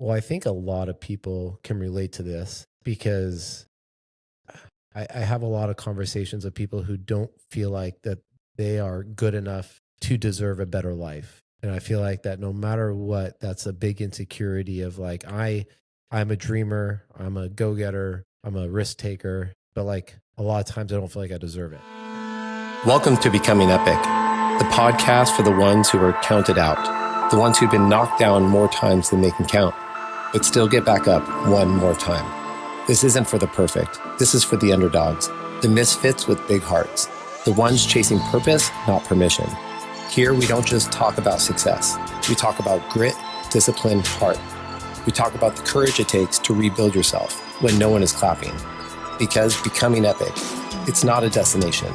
Well, I think a lot of people can relate to this because I have a lot of conversations with people who don't feel like that they are good enough to deserve a better life. And I feel like that no matter what, that's a big insecurity of like, I'm a dreamer, I'm a go-getter, I'm a risk taker, but like a lot of times I don't feel like I deserve it. Welcome to Becoming Epic, the podcast for the ones who are counted out, the ones who've been knocked down more times than they can count, but still get back up one more time. This isn't for the perfect. This is for the underdogs, the misfits with big hearts, the ones chasing purpose, not permission. Here, we don't just talk about success. We talk about grit, discipline, heart. We talk about the courage it takes to rebuild yourself when no one is clapping. Because becoming epic, it's not a destination.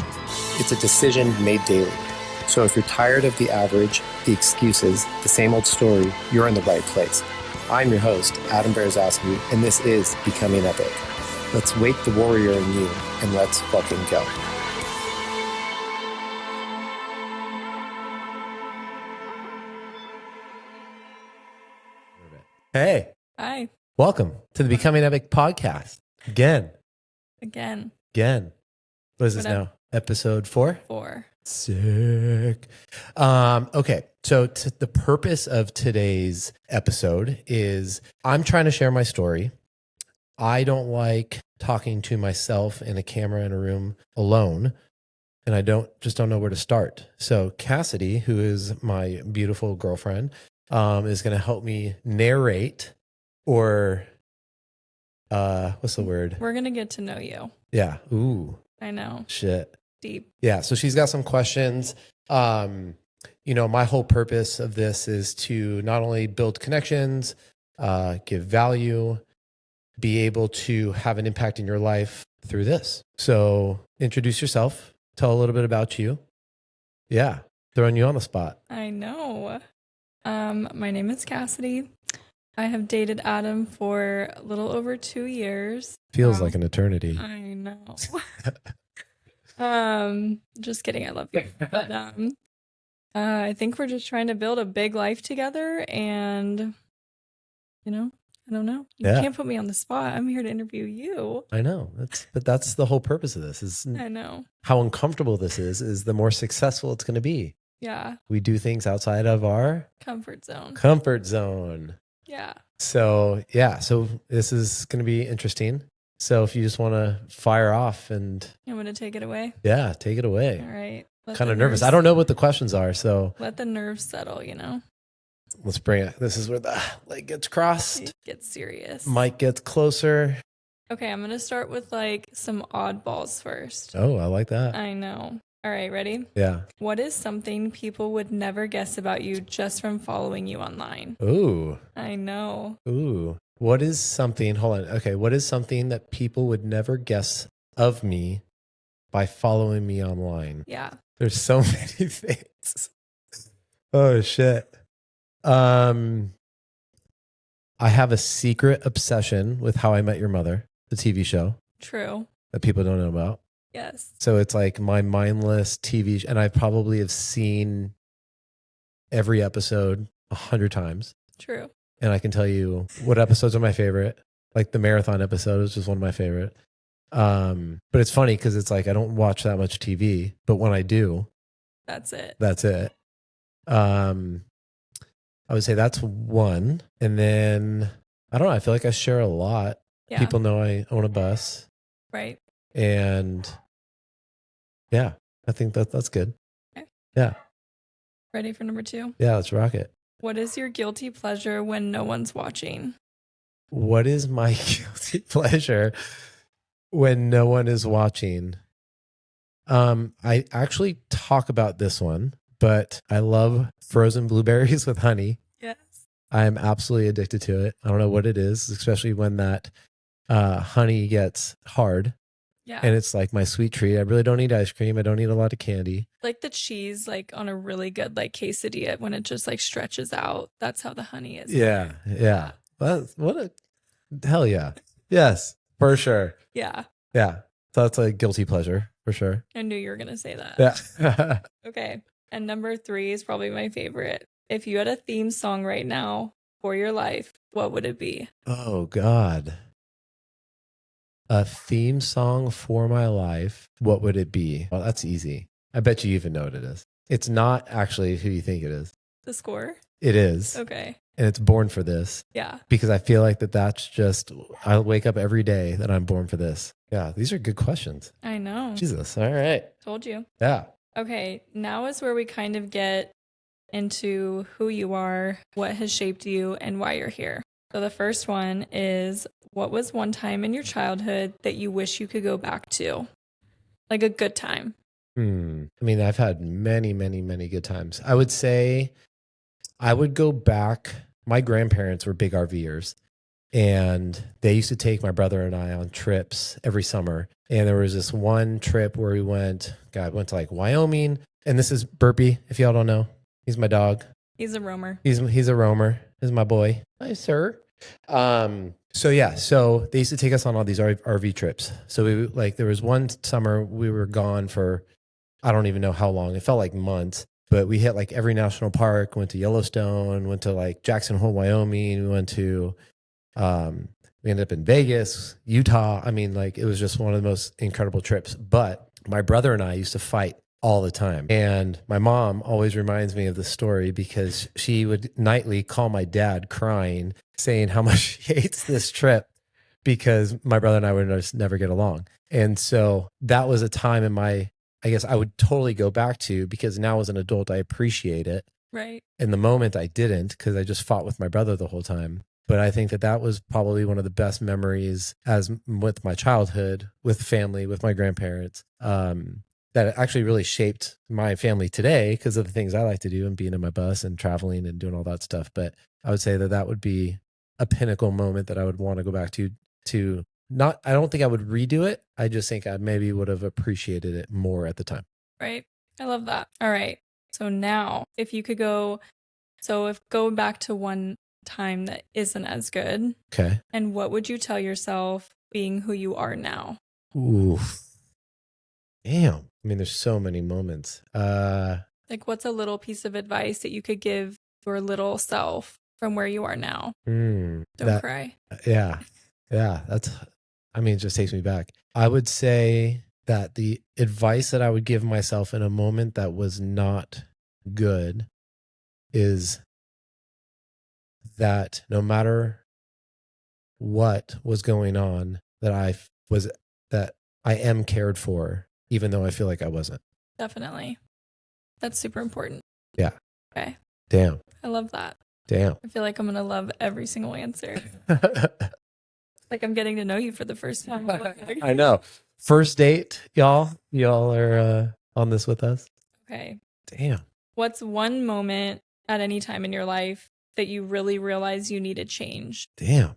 It's a decision made daily. So if you're tired of the average, the excuses, the same old story, you're in the right place. I'm your host, Adam Berezowski, and this is Becoming Epic. Let's wake the warrior in you, and let's fucking go. Hey. Hi. Welcome to the Becoming Epic podcast. Again. What is this now? Episode 4? 4. Sick. Okay. So the purpose of today's episode is I'm trying to share my story. I don't like talking to myself in a camera in a room alone, and I don't know where to start. So Cassidy, who is my beautiful girlfriend, is going to help me narrate, or what's the word? We're going to get to know you. Yeah. Ooh. I know. Shit. Deep. Yeah. So she's got some questions. My whole purpose of this is to not only build connections, give value, be able to have an impact in your life through this. So introduce yourself. Tell a little bit about you. Yeah. Throwing you on the spot. I know. My name is Cassidy. I have dated Adam for a little over 2 years. Feels like an eternity. I know. Just kidding. I love you. But I think we're just trying to build a big life together, and I don't know. You can't put me on the spot. I'm here to interview you. I know. That's the whole purpose of this. I know. How uncomfortable this is the more successful it's going to be. Yeah. We do things outside of our comfort zone. Yeah. So this is going to be interesting. So if you just want to fire off and... I'm going to take it away. Yeah, take it away. All right. Kind of nervous. I don't know what the questions are, so... Let the nerves settle, Let's bring it. This is where the leg gets crossed. It gets serious. Mic gets closer. Okay, I'm going to start with some oddballs first. Oh, I like that. I know. All right, ready? Yeah. What is something people would never guess about you just from following you online? Ooh. I know. Ooh. What is something, hold on. Okay. What is something that people would never guess of me by following me online? Yeah. There's so many things. Oh shit. I have a secret obsession with How I Met Your Mother, the TV show. True. That people don't know about. Yes. So it's like my mindless TV, and I probably have seen every episode 100 times. True. And I can tell you what episodes are my favorite. Like the marathon episode is just one of my favorite. But it's funny because it's like I don't watch that much TV, but when I do, that's it. I would say that's one. And then I don't know, I feel like I share a lot. Yeah. People know I own a bus. Right. And yeah, I think that's good. Okay. Yeah. Ready for number 2? Yeah, let's rock it. What is your guilty pleasure when no one's watching? What is my guilty pleasure when no one is watching? I actually talk about this one, but I love frozen blueberries with honey. Yes. I am absolutely addicted to it. I don't know what it is, especially when that honey gets hard. Yeah. And it's like my sweet treat. I really don't need ice cream. I don't need a lot of candy. Like the cheese, on a really good quesadilla, when it just stretches out. That's how the honey is. Yeah. Yeah. Hell yeah. Yes, for sure. Yeah. Yeah. So that's a guilty pleasure for sure. I knew you were going to say that. Yeah. Okay. And number 3 is probably my favorite. If you had a theme song right now for your life, what would it be? Oh, God. A theme song for my life. What would it be? Well, that's easy. I bet you even know what it is. It's not actually who you think it is. The score? It is. Okay. And it's Born for This. Yeah. Because I feel like that's just, I wake up every day that I'm born for this. Yeah, these are good questions. I know. Jesus. All right. Told you. Yeah. Okay. Now is where we kind of get into who you are, what has shaped you, and why you're here. So the first one is, what was one time in your childhood that you wish you could go back to? Like a good time. I mean, I've had many, many, many good times. I would say I would go back. My grandparents were big RVers, and they used to take my brother and I on trips every summer. And there was this one trip where we went to like Wyoming. And this is Burpee, if y'all don't know. He's my dog. He's a roamer. He's a roamer. This is my boy. Hi, sir. So they used to take us on all these RV trips. So there was one summer we were gone for, I don't even know how long. It felt like months, but we hit like every national park, went to Yellowstone, went to like Jackson Hole, Wyoming. We went to, we ended up in Vegas, Utah. I mean, like it was just one of the most incredible trips, but my brother and I used to fight all the time. And my mom always reminds me of the story because she would nightly call my dad crying, saying how much she hates this trip because my brother and I would just never get along. And so that was a time in I guess I would totally go back to, because now as an adult, I appreciate it. Right. In the moment I didn't, because I just fought with my brother the whole time. But I think that was probably one of the best memories with my childhood, with family, with my grandparents. That actually really shaped my family today because of the things I like to do and being in my bus and traveling and doing all that stuff. But I would say that would be a pinnacle moment that I would want to go back to not, I don't think I would redo it. I just think I maybe would have appreciated it more at the time. Right. I love that. All right. So now if you could go back to one time that isn't as good. Okay. And what would you tell yourself being who you are now? Ooh. Damn. I mean, there's so many moments. Like what's a little piece of advice that you could give your little self from where you are now? Don't cry. Yeah. Yeah. It just takes me back. I would say that the advice that I would give myself in a moment that was not good is that no matter what was going on, that I am cared for, even though I feel like I wasn't. Definitely. That's super important. Yeah. Okay. Damn. I love that. Damn. I feel like I'm going to love every single answer. Like I'm getting to know you for the first time. I know. First date, y'all. Y'all are on this with us. Okay. Damn. What's one moment at any time in your life that you really realize you needed change? Damn.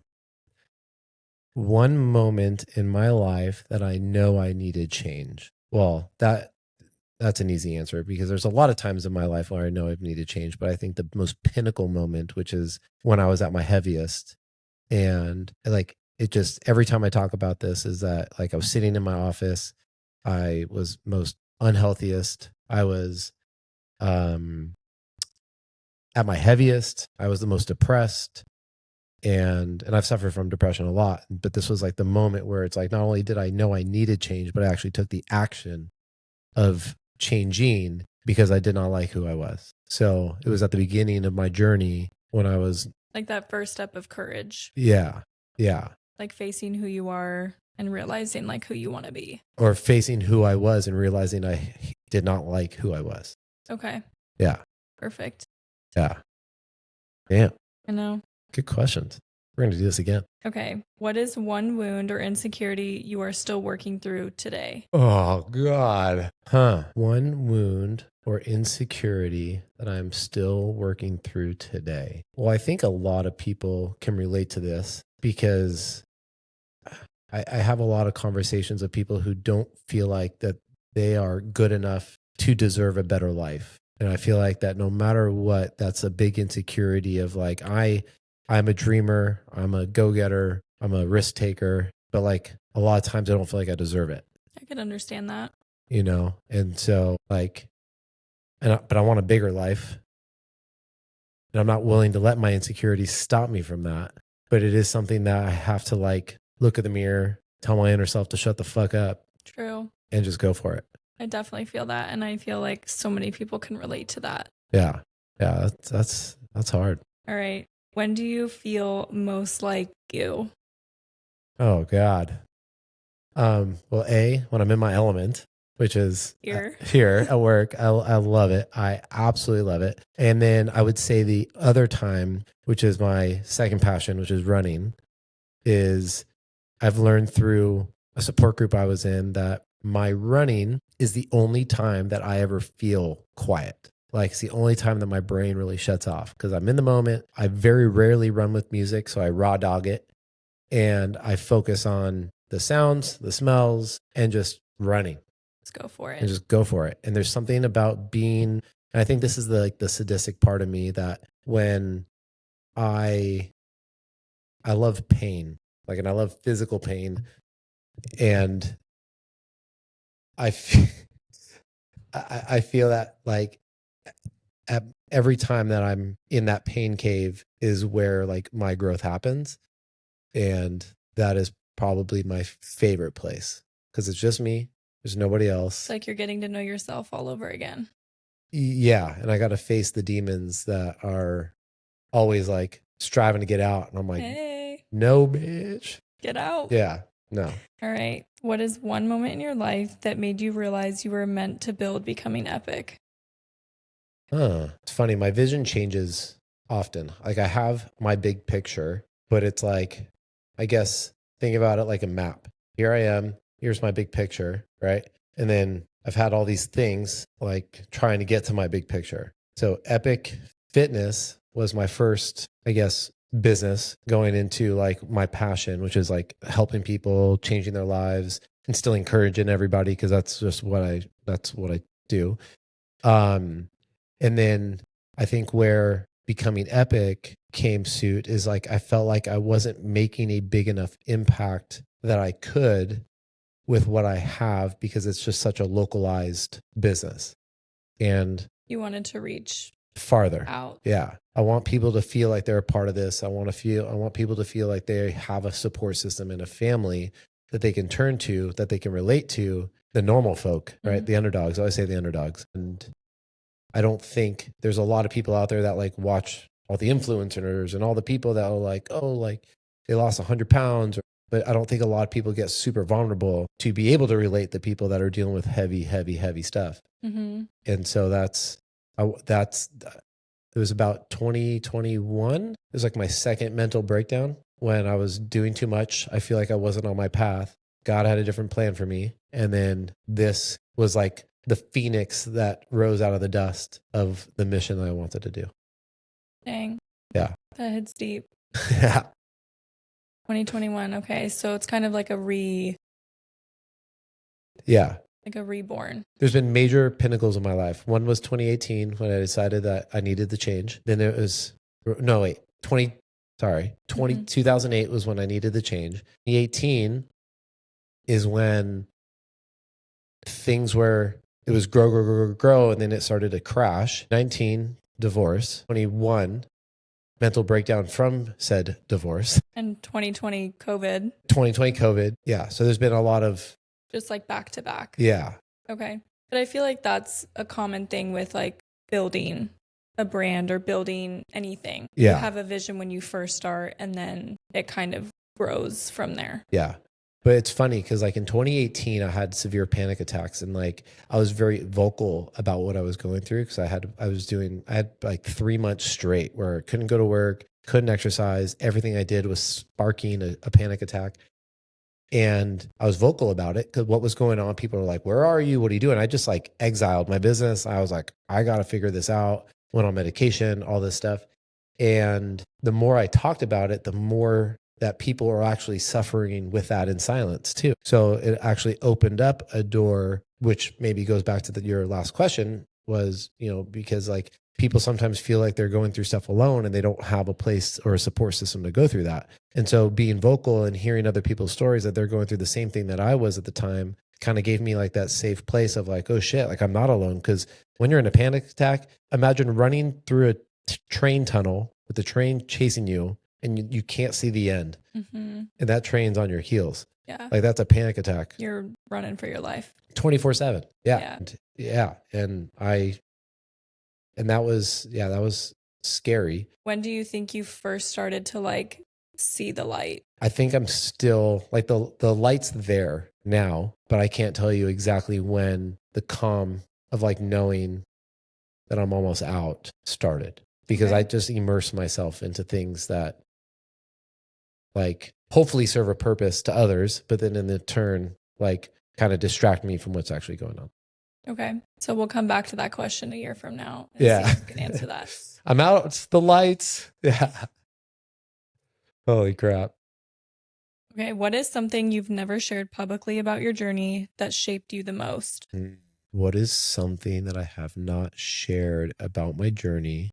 One moment in my life that I know I needed change. Well, that's an easy answer because there's a lot of times in my life where I know I've needed change, but I think the most pinnacle moment, which is when I was at my heaviest, and like it just every time I talk about this is that like I was sitting in my office, I was most unhealthiest, I was at my heaviest, I was the most depressed. And I've suffered from depression a lot, but this was like the moment where it's like, not only did I know I needed change, but I actually took the action of changing because I did not like who I was. So it was at the beginning of my journey when I was like that first step of courage. Yeah. Yeah. Like facing who you are and realizing like who you want to be. Or facing who I was and realizing I did not like who I was. Okay. Yeah. Perfect. Yeah. Damn. I know. Good questions. We're going to do this again. Okay. What is one wound or insecurity you are still working through today? Oh, God. One wound or insecurity that I'm still working through today. Well, I think a lot of people can relate to this because I have a lot of conversations with people who don't feel like that they are good enough to deserve a better life. And I feel like that no matter what, that's a big insecurity of like, I'm a dreamer, I'm a go-getter, I'm a risk taker, but like a lot of times I don't feel like I deserve it. I can understand that. You know? And so like, but I want a bigger life. And I'm not willing to let my insecurities stop me from that. but it is something that I have to like look at the mirror, tell my inner self to shut the fuck up. True. And just go for it. I definitely feel that. And I feel like so many people can relate to that. Yeah. Yeah. That's hard. All right. When do you feel most like you? Oh God. Well, when I'm in my element, which is here at work, I love it. I absolutely love it. And then I would say the other time, which is my second passion, which is running, is I've learned through a support group I was in that my running is the only time that I ever feel quiet. Like it's the only time that my brain really shuts off because I'm in the moment. I very rarely run with music, so I raw dog it and I focus on the sounds, the smells, and just running. Let's go for it. And just go for it. And there's something about being, and I think this is the sadistic part of me that when I love pain, like, and I love physical pain, and I feel that like every time that I'm in that pain cave is where like my growth happens. And that is probably my favorite place because it's just me. There's nobody else. It's like you're getting to know yourself all over again. Yeah. And I got to face the demons that are always like striving to get out. And I'm like, hey, no, bitch. Get out. Yeah. No. All right. What is one moment in your life that made you realize you were meant to build becoming epic? It's funny. My vision changes often. Like I have my big picture, but it's like, I guess, think about it like a map. Here I am. Here's my big picture, right? And then I've had all these things like trying to get to my big picture. So Epic Fitness was my first, I guess, business going into like my passion, which is like helping people, changing their lives, and still encouraging everybody because that's what I do. And then I think where becoming epic came suit is like I felt like I wasn't making a big enough impact that I could with what I have because it's just such a localized business. And you wanted to reach farther out. Yeah. I want people to feel like they're a part of this. I want people to feel like they have a support system and a family that they can turn to, that they can relate to, the normal folk, right? Mm-hmm. The underdogs. I always say the underdogs. And I don't think there's a lot of people out there that like watch all the influencers and all the people that are like, oh, like they lost 100 pounds. But I don't think a lot of people get super vulnerable to be able to relate to people that are dealing with heavy stuff. Mm-hmm. And so it was about 2021. It was like my second mental breakdown when I was doing too much. I feel like I wasn't on my path. God had a different plan for me. And then this was like the phoenix that rose out of the dust of the mission that I wanted to do. Dang. Yeah. That hits deep. Yeah. 2021. Okay. So it's kind of like yeah. Like a reborn. There's been major pinnacles in my life. One was 2018 when I decided that I needed the change. Then it was, 2008 was when I needed the change. 2018 is when things were, it was grow, and then it started to crash. 19, divorce. 21, mental breakdown from said divorce. And 2020, COVID. 2020, COVID. Yeah. So there's been a lot of, just like back to back. Yeah. Okay. But I feel like that's a common thing with like building a brand or building anything. Yeah. You have a vision when you first start and then it kind of grows from there. Yeah. But it's funny because like in 2018, I had severe panic attacks and like I was very vocal about what I was going through because I had like 3 months straight where I couldn't go to work, couldn't exercise. Everything I did was sparking a panic attack. And I was vocal about it because what was going on, people were like, where are you? What are you doing? I just like exiled my business. I was like, I got to figure this out. Went on medication, all this stuff. And the more I talked about it, the more that people are actually suffering with that in silence too. So it actually opened up a door, which maybe goes back to your last question was, because like people sometimes feel like they're going through stuff alone and they don't have a place or a support system to go through that. And so being vocal and hearing other people's stories that they're going through the same thing that I was at the time kind of gave me like that safe place of like, oh shit, like I'm not alone. Because when you're in a panic attack, imagine running through a train tunnel with the train chasing you and you can't see the end. Mm-hmm. And that train's on your heels. Yeah. Like that's a panic attack. You're running for your life. 24/7. Yeah. Yeah. Yeah. And that was scary. When do you think you first started to like see the light? I think I'm still like the light's there now, but I can't tell you exactly when the calm of like knowing that I'm almost out started, because Okay. I just immerse myself into things that like hopefully serve a purpose to others, but then in the turn, like kind of distract me from what's actually going on. Okay. So we'll come back to that question a year from now. And Yeah. see if you can answer that. I'm out. It's the lights. Yeah. Holy crap. Okay. What is something you've never shared publicly about your journey that shaped you the most? What is something that I have not shared about my journey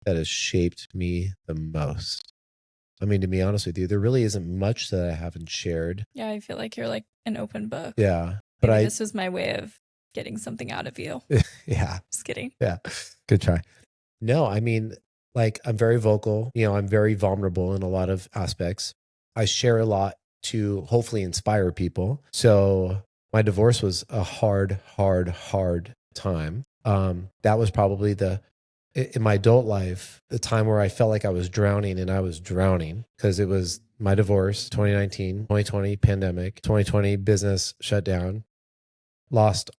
that has shaped me the most? I mean, to be honest with you, there really isn't much that I haven't shared. Yeah, I feel like you're like an open book. Yeah. But this was my way of getting something out of you. Yeah. Just kidding. Yeah. Good try. No, I mean, like I'm very vocal, I'm very vulnerable in a lot of aspects. I share a lot to hopefully inspire people. So my divorce was a hard time. That was probably in my adult life, the time where I felt like I was drowning, and I was drowning because it was my divorce, 2019, 2020 pandemic, 2020 business shut down, lost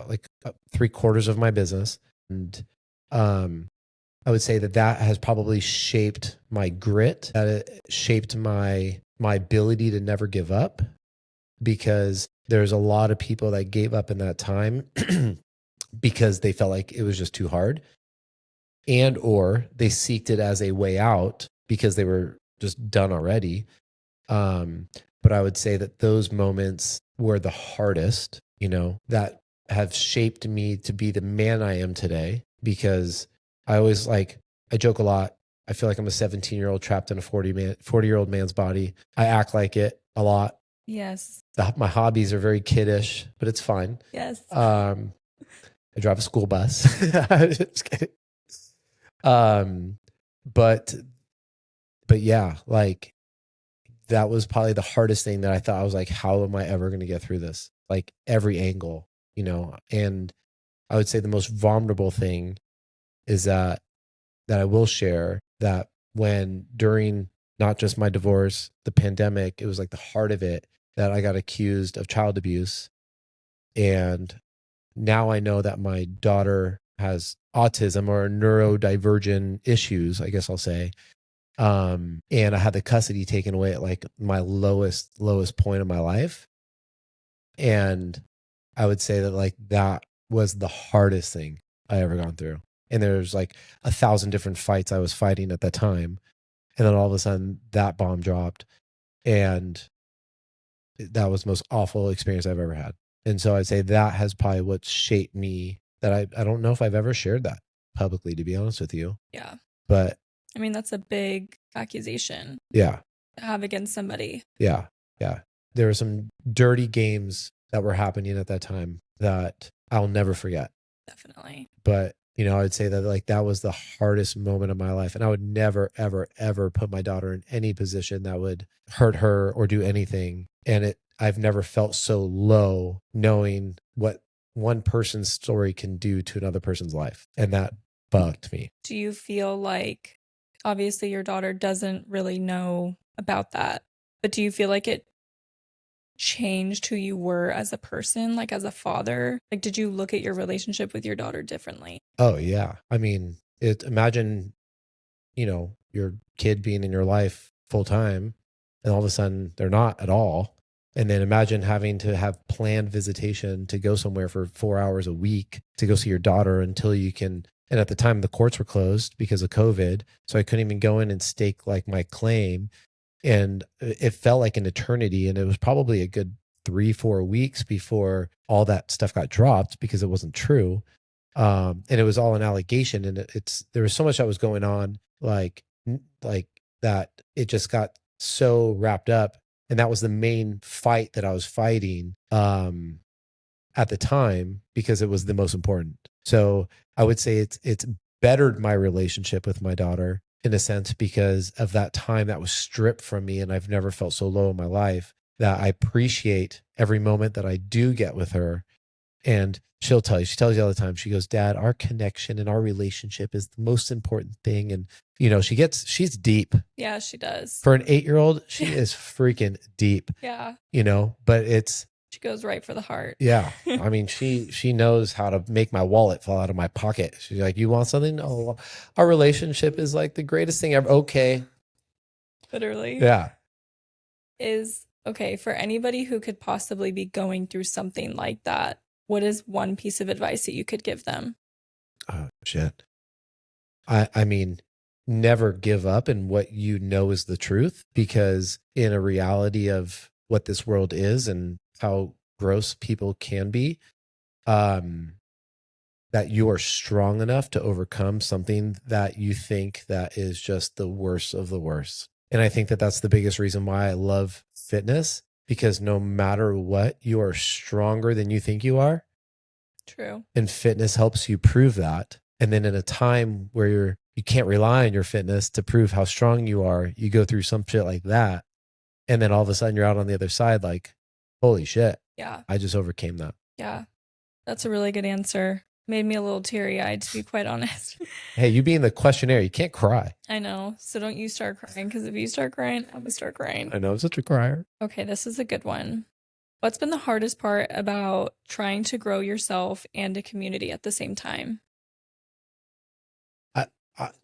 like 3/4 of my business. And I would say that has probably shaped my grit, that it shaped my ability to never give up, because there's a lot of people that gave up in that time because they felt like it was just too hard, and or they seeked it as a way out because they were just done already. But I would say that those moments were the hardest, that have shaped me to be the man I am today, because I always I joke a lot. I feel like I'm a 17-year-old trapped in a 40-year-old man's body. I act like it a lot. Yes. My hobbies are very kiddish, but it's fine. Yes. I drive a school bus. Just kidding. But yeah, like that was probably the hardest thing that I thought. I was like, how am I ever going to get through this? Like every angle, and I would say the most vulnerable thing is that I will share that when during not just my divorce, the pandemic, it was like the heart of it, that I got accused of child abuse. And now I know that my daughter has autism or neurodivergent issues, I guess I'll say. And I had the custody taken away at like my lowest point of my life. And I would say that like that was the hardest thing I ever gone through. And there's like 1,000 different fights I was fighting at that time. And then all of a sudden that bomb dropped, and that was the most awful experience I've ever had. And so I'd say that has probably what shaped me, that I don't know if I've ever shared that publicly, to be honest with you. Yeah. But I mean, that's a big accusation. Yeah. To have against somebody. Yeah. Yeah. There were some dirty games that were happening at that time that I'll never forget. Definitely. But, I'd say that like that was the hardest moment of my life. And I would never, ever, ever put my daughter in any position that would hurt her or do anything. And I've never felt so low knowing what one person's story can do to another person's life. And that bugged me. Do you feel like, obviously your daughter doesn't really know about that, but do you feel like it changed who you were as a person, like as a father? Like, did you look at your relationship with your daughter differently? Oh yeah. I mean, imagine, your kid being in your life full time, and all of a sudden they're not at all. And then imagine having to have planned visitation to go somewhere for 4 hours a week to go see your daughter until you can. And at the time the courts were closed because of COVID. So I couldn't even go in and stake like my claim. And it felt like an eternity. And it was probably a good 3-4 weeks before all that stuff got dropped, because it wasn't true. And it was all an allegation. And there was so much that was going on, like that it just got so wrapped up. And that was the main fight that I was fighting at the time, because it was the most important. So I would say it's bettered my relationship with my daughter, in a sense because of that time that was stripped from me. And I've never felt so low in my life that I appreciate every moment that I do get with her. And she tells you all the time, she goes, Dad, our connection and our relationship is the most important thing. And, she's deep. Yeah, she does. For an 8-year-old, she is freaking deep. Yeah. But she goes right for the heart. Yeah. I mean, she knows how to make my wallet fall out of my pocket. She's like, you want something? Oh, our relationship is like the greatest thing ever. Okay. Literally. Yeah. Okay, for anybody who could possibly be going through something like that, what is one piece of advice that you could give them? Oh, shit. I mean, never give up in what you know is the truth, because in a reality of what this world is and how gross people can be, that you are strong enough to overcome something that you think that is just the worst of the worst. And I think that that's the biggest reason why I love fitness, because no matter what, you are stronger than you think you are. True. And fitness helps you prove that. And then in a time where you can't rely on your fitness to prove how strong you are, you go through some shit like that. And then all of a sudden you're out on the other side like, holy shit. Yeah. I just overcame that. Yeah. That's a really good answer. Made me a little teary-eyed, to be quite honest. Hey, you being the questionnaire, you can't cry. I know. So don't you start crying, because if you start crying, I'm going to start crying. I know, I'm such a crier. Okay, this is a good one. What's been the hardest part about trying to grow yourself and a community at the same time?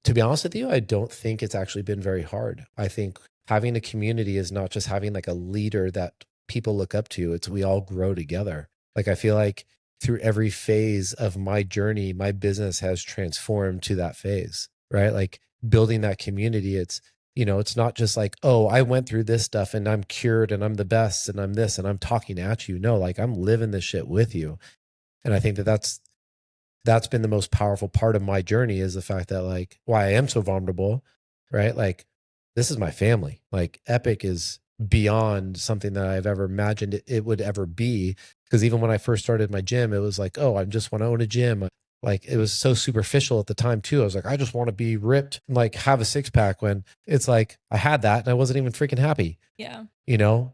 To be honest with you, I don't think it's actually been very hard. I think having a community is not just having like a leader that people look up to. It's we all grow together. Like, I feel like through every phase of my journey, my business has transformed to that phase, right? Like building that community, it's not just like, oh, I went through this stuff and I'm cured and I'm the best and I'm this and I'm talking at you. No, like I'm living this shit with you. And I think that that's been the most powerful part of my journey, is the fact that like why I am so vulnerable, right? Like this is my family. Like Epic is beyond something that I've ever imagined it would ever be. Because even when I first started my gym, it was like, oh, I just want to own a gym. Like it was so superficial at the time too. I was like, I just want to be ripped and like have a 6-pack, when it's like I had that and I wasn't even freaking happy. Yeah.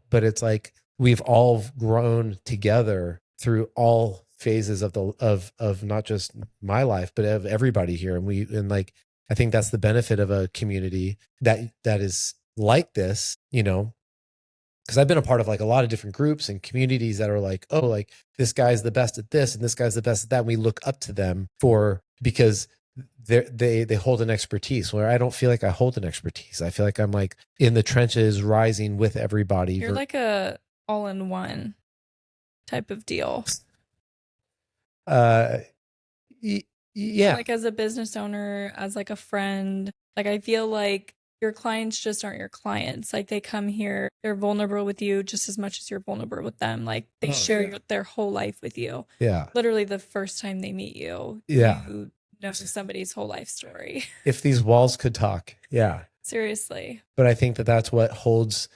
But it's like we've all grown together through all phases of of not just my life, but of everybody here. And like, I think that's the benefit of a community that is like this, because I've been a part of like a lot of different groups and communities that are like, oh, like this guy's the best at this and this guy's the best at that. And we look up to them because they hold an expertise, where I don't feel like I hold an expertise. I feel like I'm like in the trenches rising with everybody. You're like a all-in-one type of deal. Yeah. Like as a business owner, as like a friend, like I feel like your clients just aren't your clients. Like they come here, they're vulnerable with you just as much as you're vulnerable with them. Like they share their whole life with you. Yeah. Literally the first time they meet you, yeah, you know somebody's whole life story. If these walls could talk. Yeah. Seriously. But I think that that's what holds,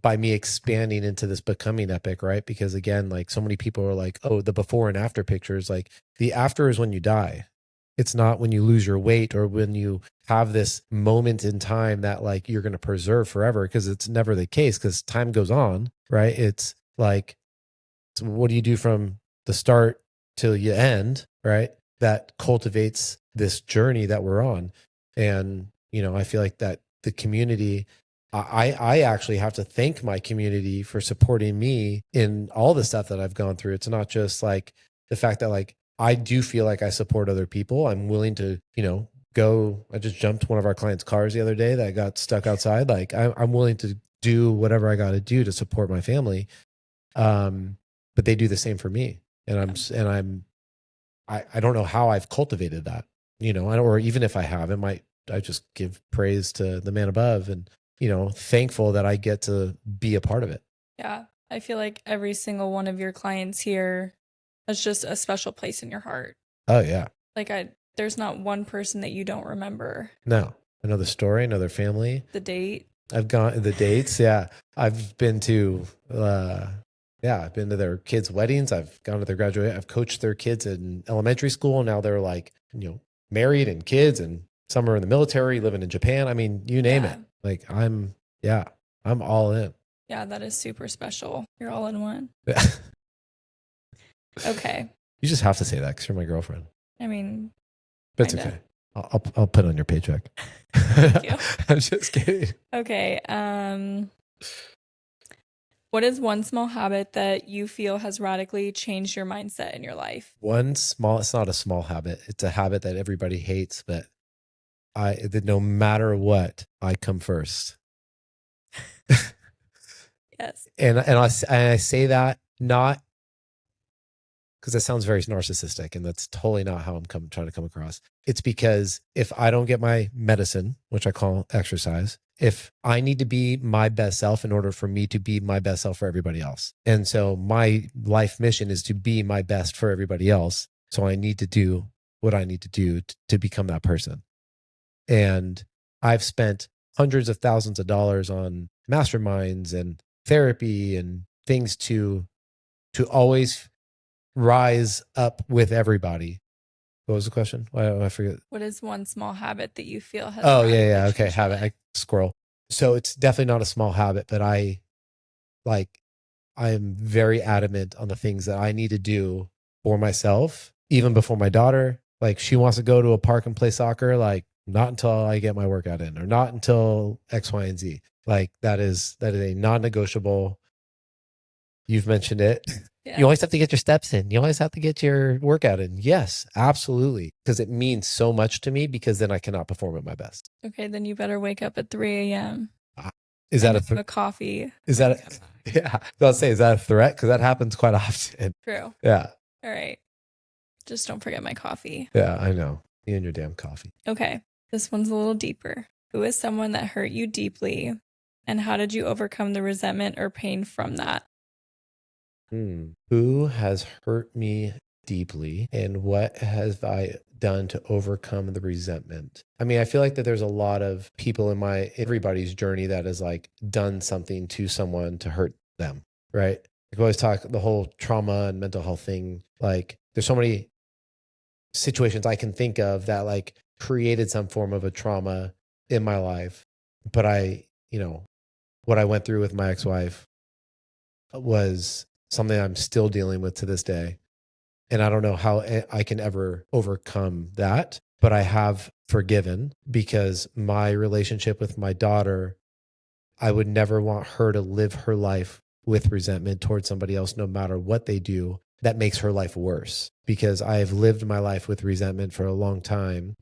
by me expanding into this becoming Epic, right? Because again, like so many people are like, oh, the before and after pictures, like the after is when you die. It's not when you lose your weight or when you have this moment in time that like you're going to preserve forever, because it's never the case, because time goes on, right? It's like, so what do you do from the start till you end, right? That cultivates this journey that we're on. And, I feel like that the community, I actually have to thank my community for supporting me in all the stuff that I've gone through. It's not just like the fact that like, I do feel like I support other people. I'm willing to, go. I just jumped one of our clients' cars the other day that got stuck outside. Like I'm willing to do whatever I got to do to support my family. But they do the same for me. And I don't know how I've cultivated that, or even if I have, I just give praise to the man above and, thankful that I get to be a part of it. Yeah. I feel like every single one of your clients here has just a special place in your heart. Oh yeah. Like there's not one person that you don't remember. No. Another story, another family. The date. I've gone the dates. Yeah. I've been to, I've been to their kids' weddings. I've gone to their graduation. I've coached their kids in elementary school. Now they're like, married and kids and some are in the military, living in Japan. I mean, you name it. Like I'm all in. Yeah, that is super special. You're all in one. Yeah. Okay. You just have to say that because you're my girlfriend. I mean, but it's okay. I'll put it on your paycheck. Thank you. I'm just kidding. Okay. What is one small habit that you feel has radically changed your mindset in your life? It's not a small habit. It's a habit that everybody hates, but that no matter what, I come first. Yes. And I say that not because that sounds very narcissistic, and that's totally not how I'm trying to come across. It's because if I don't get my medicine, which I call exercise, if I need to be my best self in order for me to be my best self for everybody else. And so my life mission is to be my best for everybody else. So I need to do what I need to do to become that person. And I've spent hundreds of thousands of dollars on masterminds and therapy and things to always rise up with everybody. What was the question? I forget. What is one small habit that you feel has? Oh, yeah. Okay. Habit. I squirrel. So it's definitely not a small habit, but I am very adamant on the things that I need to do for myself, even before my daughter. Like she wants to go to a park and play soccer. Like not until I get my workout in, or not until X, Y, and Z. Like that is a non-negotiable. You've mentioned it. Yeah. You always have to get your steps in. You always have to get your workout in. Yes, absolutely. Because it means so much to me, because then I cannot perform at my best. Okay, then you better wake up at 3 a.m. Is that a coffee? Is that yeah? I'll say, is that a threat? Because that happens quite often. True. Yeah. All right. Just don't forget my coffee. Yeah, I know. You and your damn coffee. Okay. This one's a little deeper. Who is someone that hurt you deeply, and how did you overcome the resentment or pain from that? Who has hurt me deeply, and what have I done to overcome the resentment? I mean, I feel like that there's a lot of people in everybody's journey that has like done something to someone to hurt them, right? We always talk the whole trauma and mental health thing. Like there's so many situations I can think of that like created some form of a trauma in my life. But what I went through with my ex-wife was something I'm still dealing with to this day. And I don't know how I can ever overcome that, but I have forgiven, because my relationship with my daughter, I would never want her to live her life with resentment towards somebody else, no matter what they do. That makes her life worse, because I have lived my life with resentment for a long time,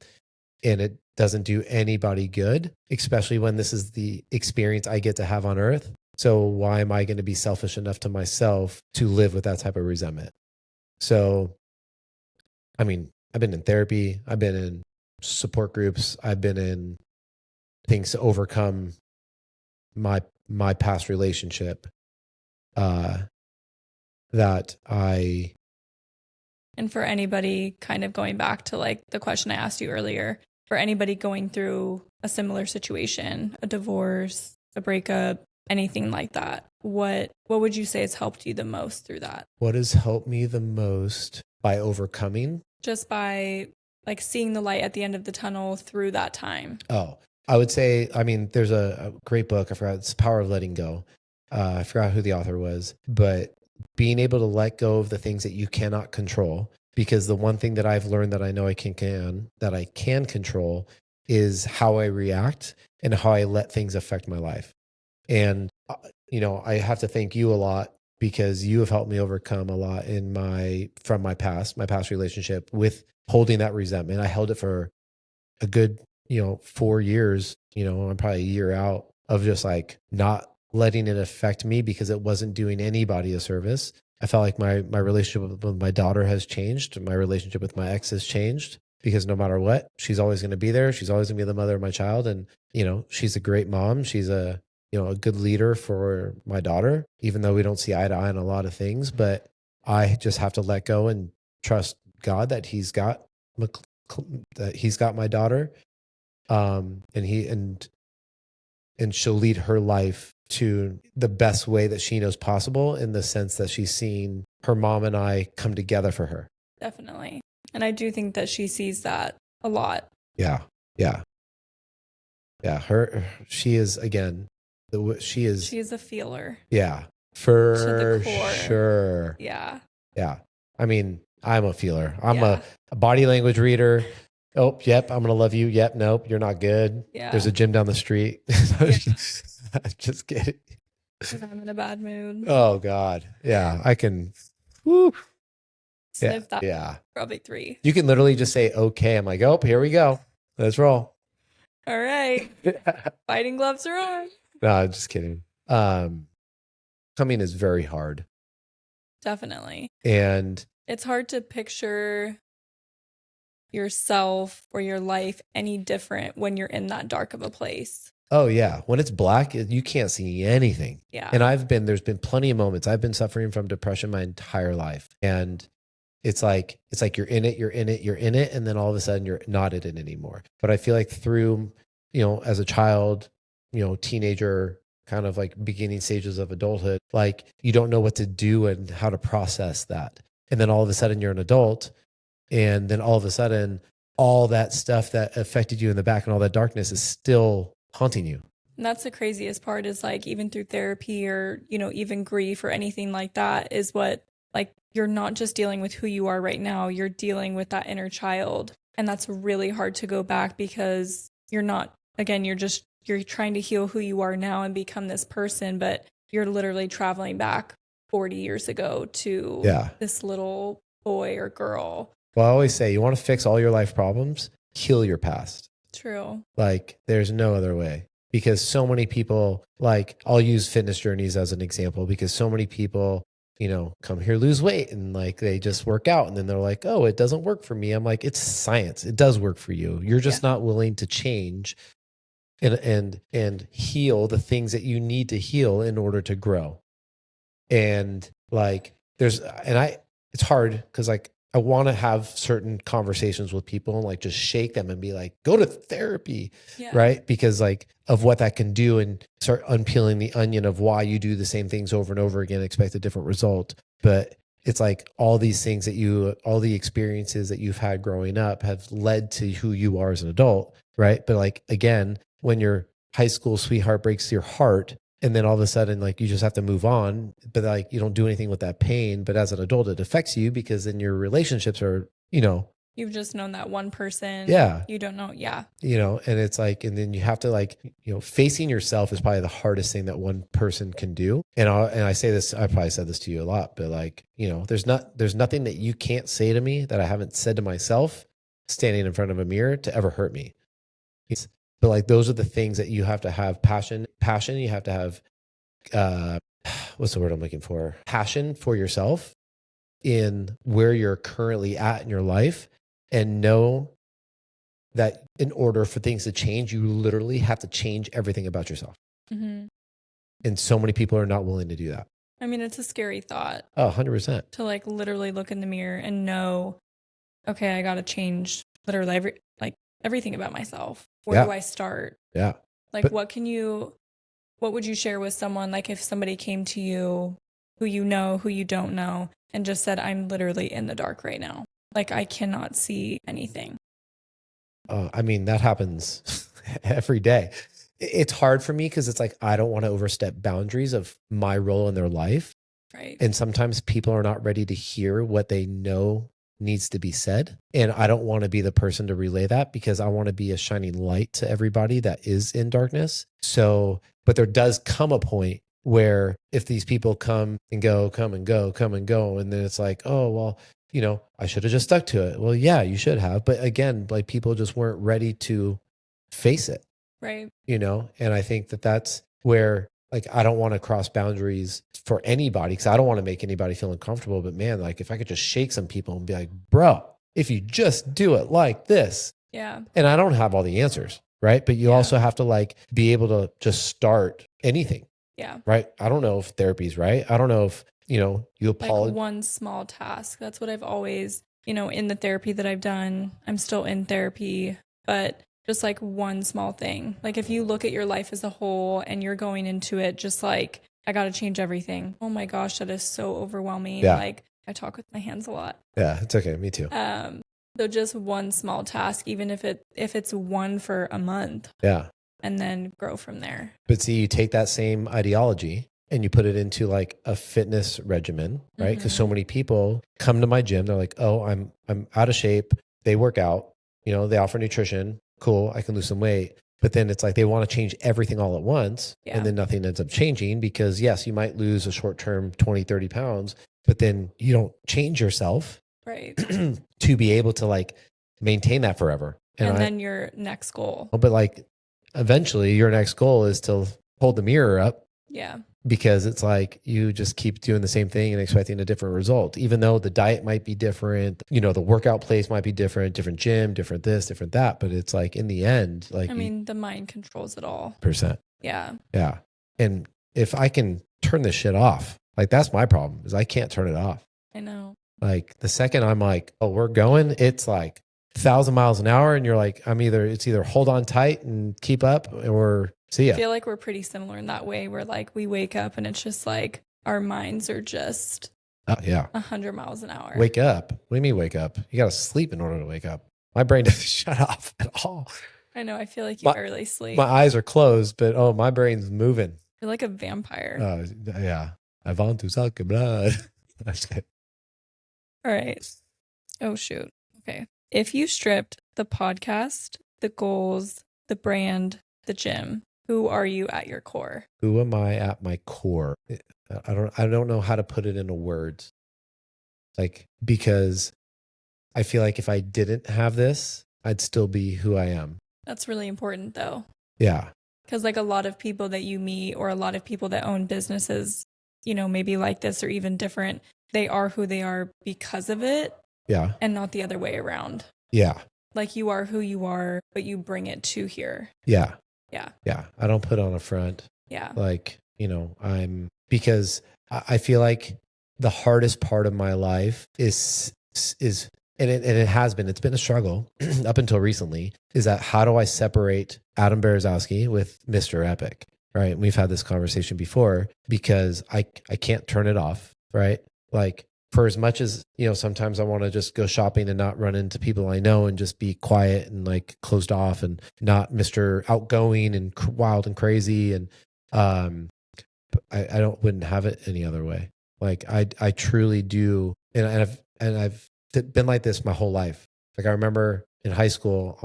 and it doesn't do anybody good, especially when this is the experience I get to have on earth. So why am I going to be selfish enough to myself to live with that type of resentment? So, I mean, I've been in therapy. I've been in support groups. I've been in things to overcome my past relationship that I... And for anybody kind of going back to like the question I asked you earlier, for anybody going through a similar situation, a divorce, a breakup, anything like that, what would you say has helped you the most through that? What has helped me the most by overcoming? Just by like seeing the light at the end of the tunnel through that time. Oh, I would say, I mean, there's a great book. I forgot. It's Power of Letting Go. I forgot who the author was, but being able to let go of the things that you cannot control, because the one thing that I've learned that I know I can control is how I react and how I let things affect my life. And, I have to thank you a lot, because you have helped me overcome a lot from my past relationship with holding that resentment. I held it for a good, 4 years, I'm probably a year out of just like not letting it affect me, because it wasn't doing anybody a service. I felt like my relationship with my daughter has changed. My relationship with my ex has changed, because no matter what, she's always going to be there. She's always going to be the mother of my child. And, she's a great mom. She's a good leader for my daughter, even though we don't see eye to eye on a lot of things. But I just have to let go and trust God that He's got my daughter, and she'll lead her life to the best way that she knows possible, in the sense that she's seen her mom and I come together for her. Definitely. And I do think that she sees that a lot. Yeah. Yeah. Yeah. She is, again, she is a feeler. Yeah. To For the core. sure. Yeah. Yeah. I mean, I'm a feeler. I'm Yeah. a body language reader. Oh, yep. I'm going to love you. Yep. Nope. You're not good. Yeah. There's a gym down the street. Yeah. Just kidding. I'm in a bad mood. Oh God. Yeah. I can. Woo. Sniff that. Yeah. Probably 3. You can literally just say, okay. I'm like, oh, here we go. Let's roll. All right. Fighting gloves are on. No, I'm just kidding. Coming is very hard. Definitely. And it's hard to picture yourself or your life any different when you're in that dark of a place. Oh yeah. When it's black, you can't see anything. Yeah. And there's been plenty of moments. I've been suffering from depression my entire life. And it's like you're in it. And then all of a sudden you're not in it anymore. But I feel like through, as a child, teenager, kind of like beginning stages of adulthood, like you don't know what to do and how to process that. And then all of a sudden you're an adult. And then all of a sudden, all that stuff that affected you in the back and all that darkness is still haunting you. And that's the craziest part, is like even through therapy or, even grief or anything like that, is what, like, you're not just dealing with who you are right now, you're dealing with that inner child. And that's really hard to go back, because you're not, again, you're trying to heal who you are now and become this person, but you're literally traveling back 40 years ago to this little boy or girl. Well, I always say, you want to fix all your life problems, heal your past. True. Like, there's no other way. Because so many people, like, I'll use fitness journeys as an example, because so many people, come here, lose weight, and like they just work out, and then they're like, oh, it doesn't work for me. I'm like, it's science. It does work for you. You're just not willing to change and heal the things that you need to heal in order to grow. And like, it's hard because like, I want to have certain conversations with people and like just shake them and be like, go to therapy, right? Because like of what that can do, and start unpeeling the onion of why you do the same things over and over again, expect a different result. But it's like all these things all the experiences that you've had growing up have led to who you are as an adult, right? But like, again, when your high school sweetheart breaks your heart, and then all of a sudden, like, you just have to move on, but like, you don't do anything with that pain. But as an adult, it affects you, because then your relationships are, you've just known that one person. Yeah. You don't know. Yeah. And it's like, and then you have to like, facing yourself is probably the hardest thing that one person can do. And I say this, I probably said this to you a lot, but like, there's nothing that you can't say to me that I haven't said to myself standing in front of a mirror to ever hurt me. But like, those are the things that you have to have passion. You have to have, what's the word I'm looking for? Passion for yourself in where you're currently at in your life, and know that in order for things to change, you literally have to change everything about yourself. Mm-hmm. And so many people are not willing to do that. I mean, it's a scary thought. Oh, 100%. To like literally look in the mirror and know, okay, I got to change literally everything about myself. Where do I start? Yeah. Like, what would you share with someone? Like, if somebody came to you, who you don't know, and just said, I'm literally in the dark right now. Like, I cannot see anything. I mean, that happens every day. It's hard for me because it's like, I don't want to overstep boundaries of my role in their life. Right. And sometimes people are not ready to hear what they know needs to be said. And I don't want to be the person to relay that, because I want to be a shining light to everybody that is in darkness. So, but there does come a point where if these people come and go, and then it's like, oh, well, I should have just stuck to it. Well, yeah, you should have. But again, like, people just weren't ready to face it. Right. And I think that that's where, like, I don't want to cross boundaries for anybody, because I don't want to make anybody feel uncomfortable. But man, like, if I could just shake some people and be like, bro, if you just do it like this. Yeah. And I don't have all the answers, right? But you also have to like be able to just start anything. Yeah. Right. I don't know if therapy's right. I don't know if, you apologize. Like one small task. That's what I've always, in the therapy that I've done. I'm still in therapy, but just like one small thing. Like, if you look at your life as a whole and you're going into it just like, I got to change everything. Oh my gosh, that is so overwhelming. Yeah. Like, I talk with my hands a lot. Yeah, it's okay. Me too. So just one small task, even if it's one for a month. Yeah. And then grow from there. But see, you take that same ideology and you put it into like a fitness regimen, right? Because so many people come to my gym, they're like, "Oh, I'm out of shape." They work out, they offer nutrition. Cool, I can lose some weight. But then it's like they want to change everything all at once, and then nothing ends up changing because yes, you might lose a short-term 20, 30 pounds, but then you don't change yourself right to be able to like maintain that forever. And then your next goal. But like eventually your next goal is to hold the mirror up. Yeah. Because it's like you just keep doing the same thing and expecting a different result, even though the diet might be different, the workout place might be different gym, different this, different that. But it's like in the end, like, the mind controls it all. %. Yeah. Yeah. And if I can turn this shit off, like that's my problem is I can't turn it off. I know. Like the second I'm like, oh, we're going, it's like 1,000 miles an hour. And you're like, it's either hold on tight and keep up or see ya. I feel like we're pretty similar in that way where like we wake up and it's just like our minds are just 100 miles an hour. Wake up. What do you mean wake up? You got to sleep in order to wake up. My brain doesn't shut off at all. I know. I feel like you barely sleep. My eyes are closed, but my brain's moving. You're like a vampire. Yeah. I want to suck your blood. All right. Oh, shoot. Okay. If you stripped the podcast, the goals, the brand, the gym, who are you at your core? Who am I at my core? I don't know how to put it into words. Like, because I feel like if I didn't have this, I'd still be who I am. That's really important though. Yeah. Because like a lot of people that you meet or a lot of people that own businesses, maybe like this or even different, they are who they are because of it. Yeah. And not the other way around. Yeah. Like you are who you are, but you bring it to here. Yeah. Yeah. Yeah. I don't put on a front. Yeah. Like, because I feel like the hardest part of my life is and it has been, it's been a struggle up until recently, is that how do I separate Adam Berezowski with Mr. Epic, right? And we've had this conversation before because I can't turn it off, right? Like for as much as, sometimes I want to just go shopping and not run into people I know and just be quiet and like closed off and not Mr. Outgoing and wild and crazy. And I wouldn't have it any other way. Like I truly do. And I've been like this my whole life. Like I remember in high school,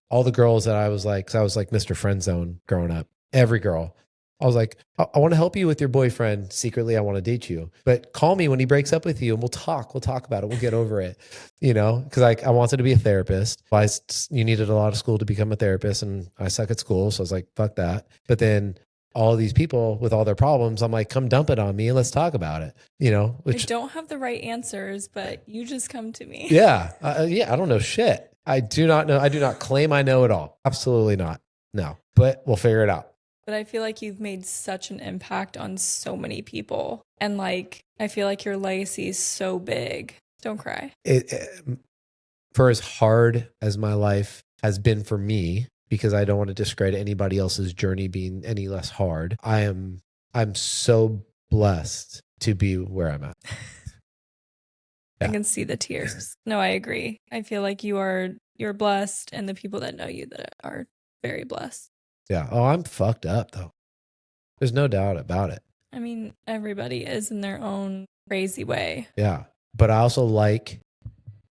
all the girls that I was like, cause I was like Mr. Friend Zone growing up, every girl. I was like, I want to help you with your boyfriend. Secretly, I want to date you, but call me when he breaks up with you and we'll talk about it. We'll get over it, cause I wanted to be a therapist. You needed a lot of school to become a therapist and I suck at school. So I was like, fuck that. But then all these people with all their problems, I'm like, come dump it on me and let's talk about it, which I don't have the right answers, but you just come to me. Yeah. I don't know shit. I do not know. I do not claim I know it all. Absolutely not. No, but we'll figure it out. But I feel like you've made such an impact on so many people. And like, I feel like your legacy is so big. Don't cry. For as hard as my life has been for me, because I don't want to discredit anybody else's journey being any less hard, I'm so blessed to be where I'm at. I can see the tears. No, I agree. I feel like you're blessed and the people that know you that are very blessed. Yeah. Oh, I'm fucked up though. There's no doubt about it. I mean, everybody is in their own crazy way. Yeah. But I also like,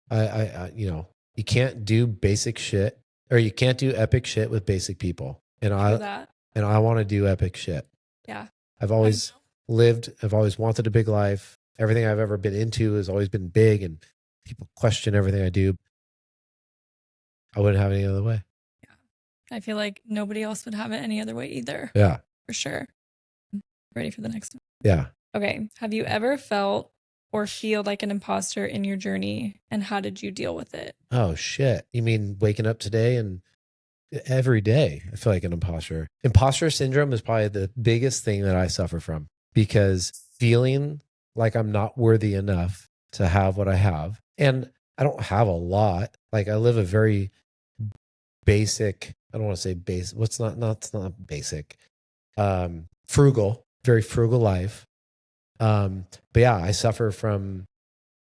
you can't do basic shit or you can't do epic shit with basic people. And I want to do epic shit. Yeah. I've always wanted a big life. Everything I've ever been into has always been big and people question everything I do. I wouldn't have it any other way. I feel like nobody else would have it any other way either. Yeah. For sure. Ready for the next one? Yeah. Okay. Have you ever felt or feel like an imposter in your journey and how did you deal with it? Oh, shit. You mean waking up today and every day I feel like an imposter. Imposter syndrome is probably the biggest thing that I suffer from because feeling like I'm not worthy enough to have what I have. And I don't have a lot. Like I live a very basic, I don't want to say basic. It's not basic. Frugal, very frugal life. But yeah, I suffer from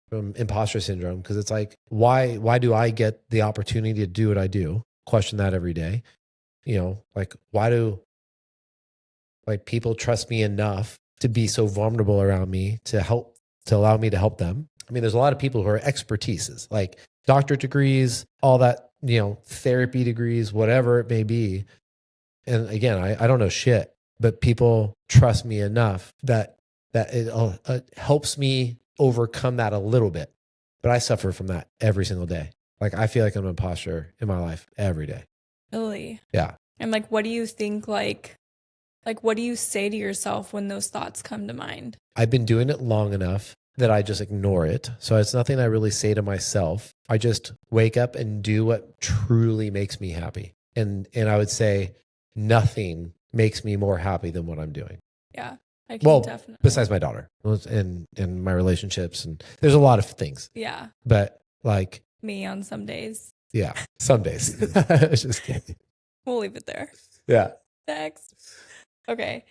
from imposter syndrome, because it's like, why do I get the opportunity to do what I do? Question that every day. You know, like, why do like people trust me enough to be so vulnerable around me to allow me to help them? I mean, there's a lot of people who are expertises, like doctorate degrees, all that, you know, therapy degrees, whatever it may be. And again, I don't know shit, but people trust me enough that it helps me overcome that a little bit. But I suffer from that every single day. Like, I feel like I'm an imposter in my life every day. Really? Yeah. And like, what do you think, like what do you say to yourself when those thoughts come to mind? I've been doing it long enough that I just ignore it. So it's nothing I really say to myself. I just wake up and do what truly makes me happy. And I would say nothing makes me more happy than what I'm doing. Yeah. I can definitely. Besides my daughter and my relationships, and there's a lot of things. Yeah. But like me on some days. Yeah. Some days. Just kidding. We'll leave it there. Yeah. Next. Okay.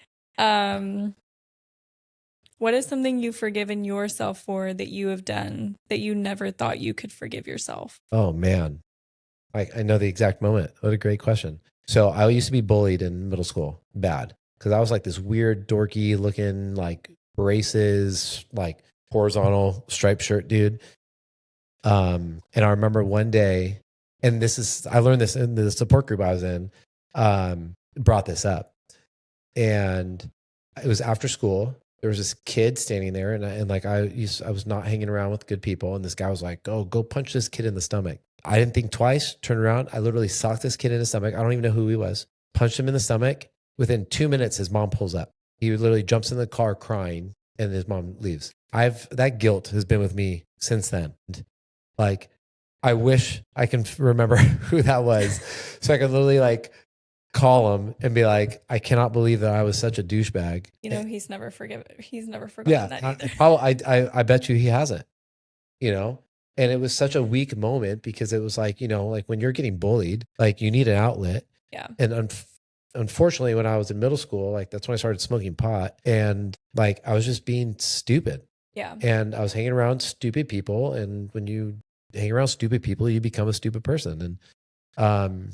What is something you've forgiven yourself for that you have done that you never thought you could forgive yourself? Oh man. I know the exact moment. What a great question. So I used to be bullied in middle school, bad. Because I was like this weird, dorky looking, like braces, like horizontal striped shirt dude. And I remember one day, and I learned this in the support group I was in, brought this up. And it was after school. There was this kid standing there, and I was not hanging around with good people. And this guy was like, "Oh, go punch this kid in the stomach." I didn't think twice, turned around. I literally socked this kid in the stomach. I don't even know who he was. Punched him in the stomach. Within 2 minutes, his mom pulls up. He literally jumps in the car crying, and his mom leaves. That guilt has been with me since then. Like, I wish I can remember who that was, so I could literally like call him and be like, "I cannot believe that I was such a douchebag." You know, he's never forgotten that either. I bet you he hasn't. You know, and it was such a weak moment because it was like, you know, like when you're getting bullied, like you need an outlet. Yeah. And unfortunately, when I was in middle school, like that's when I started smoking pot, and like I was just being stupid. Yeah. And I was hanging around stupid people, and when you hang around stupid people, you become a stupid person. And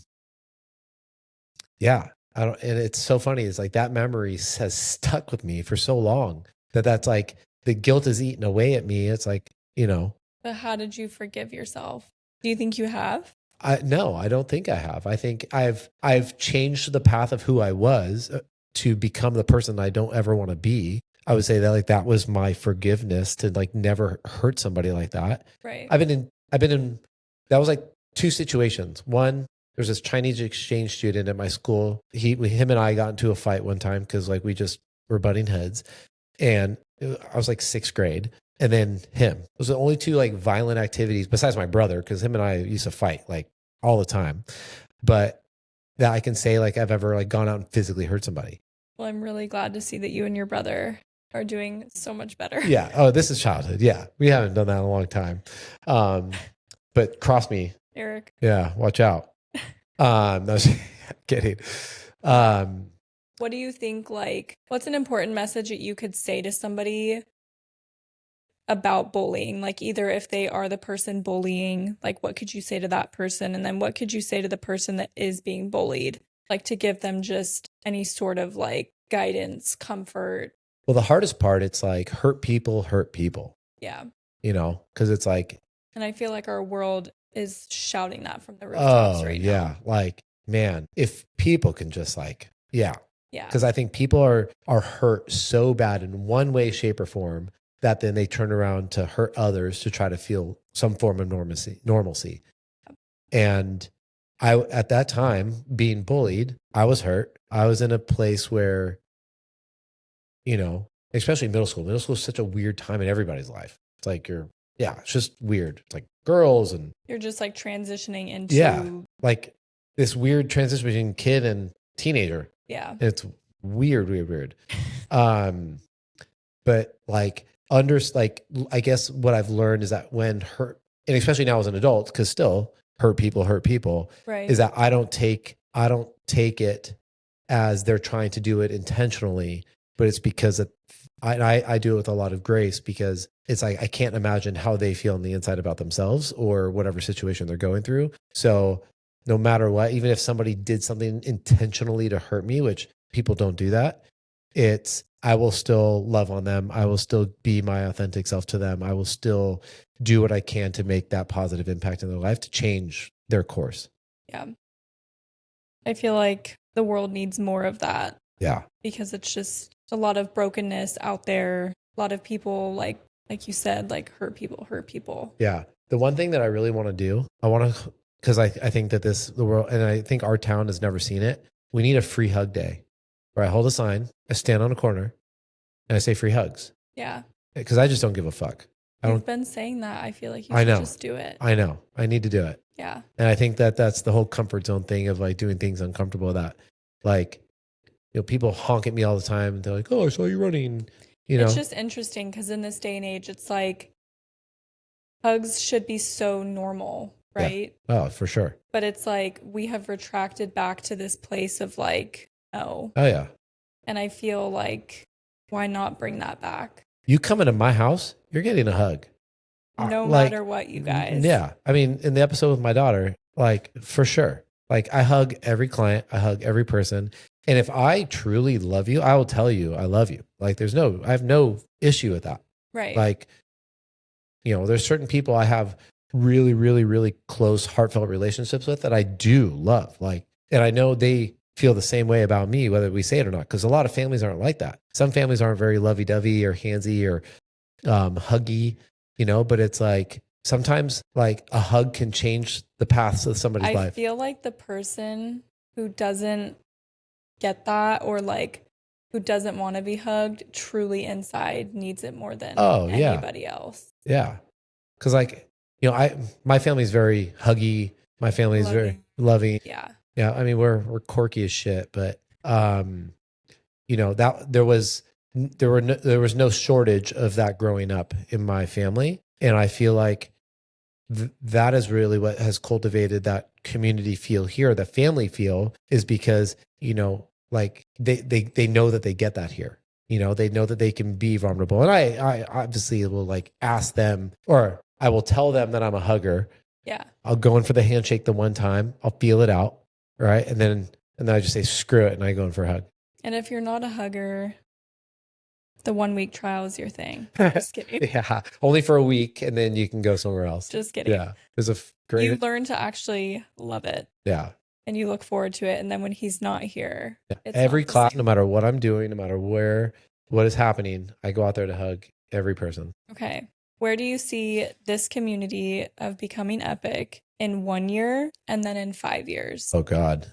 yeah, and it's so funny. It's like that memory has stuck with me for so long that's like the guilt is eating away at me. It's like, you know. But how did you forgive yourself? Do you think you have? No, I don't think I have. I think I've changed the path of who I was to become the person I don't ever want to be. I would say that like that was my forgiveness, to like never hurt somebody like that. Right. I've been in that was like two situations. One, there was this Chinese exchange student at my school. Him and I got into a fight one time because like we just were butting heads, and I was like sixth grade. And then him. Those are the only two like violent activities besides my brother, because him and I used to fight like all the time. But that I can say like I've ever like gone out and physically hurt somebody. Well, I'm really glad to see that you and your brother are doing so much better. Yeah. Oh, this is childhood. Yeah. We haven't done that in a long time. But cross me. Eric. Yeah. Watch out. No, kidding. What do you think, like, what's an important message that you could say to somebody about bullying? Like, either if they are the person bullying, like what could you say to that person? And then what could you say to the person that is being bullied? Like, to give them just any sort of like guidance, comfort. Well, the hardest part, it's like hurt people. Yeah. You know, because it's like. And I feel like our world is shouting that from the rooftops right now. Yeah. Like, man, if people can just like, yeah. Yeah. Because I think people are hurt so bad in one way, shape, or form that then they turn around to hurt others to try to feel some form of normalcy. And at that time, being bullied, I was hurt. I was in a place where, you know, especially middle school. Middle school is such a weird time in everybody's life. It's like it's just weird. It's like girls and. You're just like transitioning into. Like this weird transition between kid and teenager. Yeah. And it's weird. But like, I guess what I've learned is that when hurt, and especially now as an adult, because still hurt people, right, is that I don't take it as they're trying to do it intentionally, but it's because I do it with a lot of grace, because it's like I can't imagine how they feel on the inside about themselves or whatever situation they're going through. So no matter what, even if somebody did something intentionally to hurt me, which people don't do that, I will still love on them. I will still be my authentic self to them. I will still do what I can to make that positive impact in their life, to change their course. Yeah. I feel like the world needs more of that. Yeah. Because it's just a lot of brokenness out there. A lot of people, like you said, like hurt people. Yeah. The one thing that I really want to do, because I think that the world, and I think our town has never seen it. We need a free hug day where I hold a sign, I stand on a corner, and I say free hugs. Yeah. Because I just don't give a fuck. You've been saying that. I feel like you should just do it. I know. I need to do it. Yeah. And I think that that's the whole comfort zone thing of like doing things uncomfortable, that like, people honk at me all the time and they're like, oh, I saw you running. It's just interesting because in this day and age, it's like hugs should be so normal, right? Yeah. Oh, for sure. But it's like we have retracted back to this place of like, no. Oh, yeah. And I feel like, why not bring that back? You come into my house, you're getting a hug. No matter what, you guys. Yeah. I mean, in the episode with my daughter, like for sure. Like I hug every client, I hug every person. And if I truly love you, I will tell you I love you. Like I have no issue with that. Right. Like, there's certain people I have really, really, really close, heartfelt relationships with that I do love. Like, and I know they feel the same way about me, whether we say it or not, because a lot of families aren't like that. Some families aren't very lovey-dovey or handsy or huggy, but it's like sometimes like a hug can change the paths of somebody's life. I feel like the person who doesn't get that, or like who doesn't want to be hugged, truly inside needs it more than anybody else. Yeah. Because like, my family's very huggy. My family's very loving. Yeah. Yeah. I mean, we're quirky as shit, but, that there was no shortage of that growing up in my family. And I feel like that is really what has cultivated that community feel here, the family feel, is because, like they know that they get that here. They know that they can be vulnerable. And I obviously will like ask them, or I will tell them that I'm a hugger. Yeah. I'll go in for the handshake the one time. I'll feel it out. Right. And then I just say, screw it. And I go in for a hug. And if you're not a hugger, the 1 week trial is your thing. Just kidding. Yeah. Only for a week. And then you can go somewhere else. Just kidding. Yeah. There's a great. You learn to actually love it. Yeah. And you look forward to it. And then when he's not here, it's every not the class, same. no matter what I'm doing, no matter what is happening, I go out there to hug every person. Okay. Where do you see this community of becoming epic in 1 year and then in 5 years? Oh God.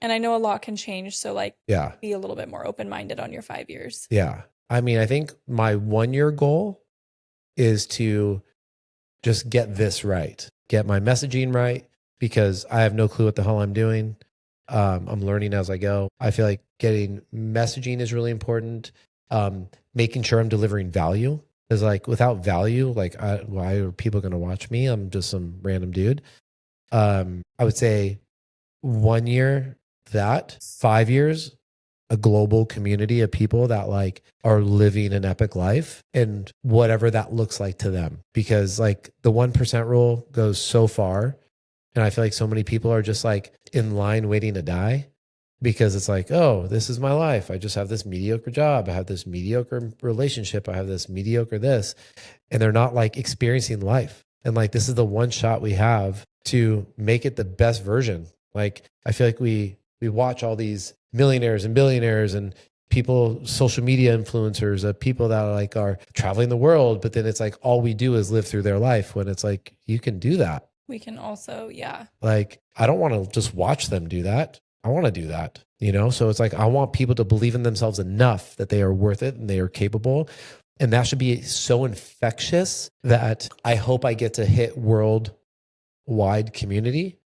And I know a lot can change. So like, yeah, be a little bit more open-minded on your 5 years. Yeah. I mean, I think my 1 year goal is to just get this right, get my messaging right, because I have no clue what the hell I'm doing. I'm learning as I go. I feel like getting messaging is really important. Making sure I'm delivering value is like, without value, like why are people going to watch me? I'm just some random dude. I would say 1 year, 5 years, a global community of people that like are living an epic life, and whatever that looks like to them, because like the 1% rule goes so far. And I feel like so many people are just like in line waiting to die, because it's like, oh, this is my life. I just have this mediocre job. I have this mediocre relationship. I have this mediocre this. And they're not like experiencing life. And like, this is the one shot we have to make it the best version. Like, I feel like we watch all these millionaires and billionaires and people, social media influencers, people that like are traveling the world. But then it's like, all we do is live through their life, when it's like, you can do that. We can also, yeah. Like, I don't want to just watch them do that. I want to do that, So it's like, I want people to believe in themselves enough that they are worth it and they are capable. And that should be so infectious that I hope I get to hit worldwide community,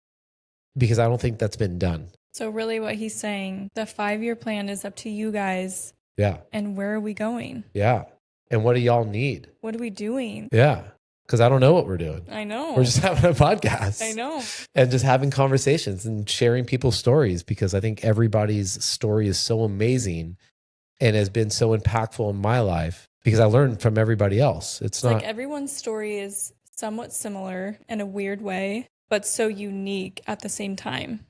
because I don't think that's been done. So really what he's saying, the 5 year plan is up to you guys. Yeah. And where are we going? Yeah. And what do y'all need? What are we doing? Yeah. Because I don't know what we're doing. I know. We're just having a podcast. I know. And just having conversations and sharing people's stories, because I think everybody's story is so amazing. and has been so impactful in my life because I learned from everybody else. It's not like everyone's story is somewhat similar in a weird way, but so unique at the same time.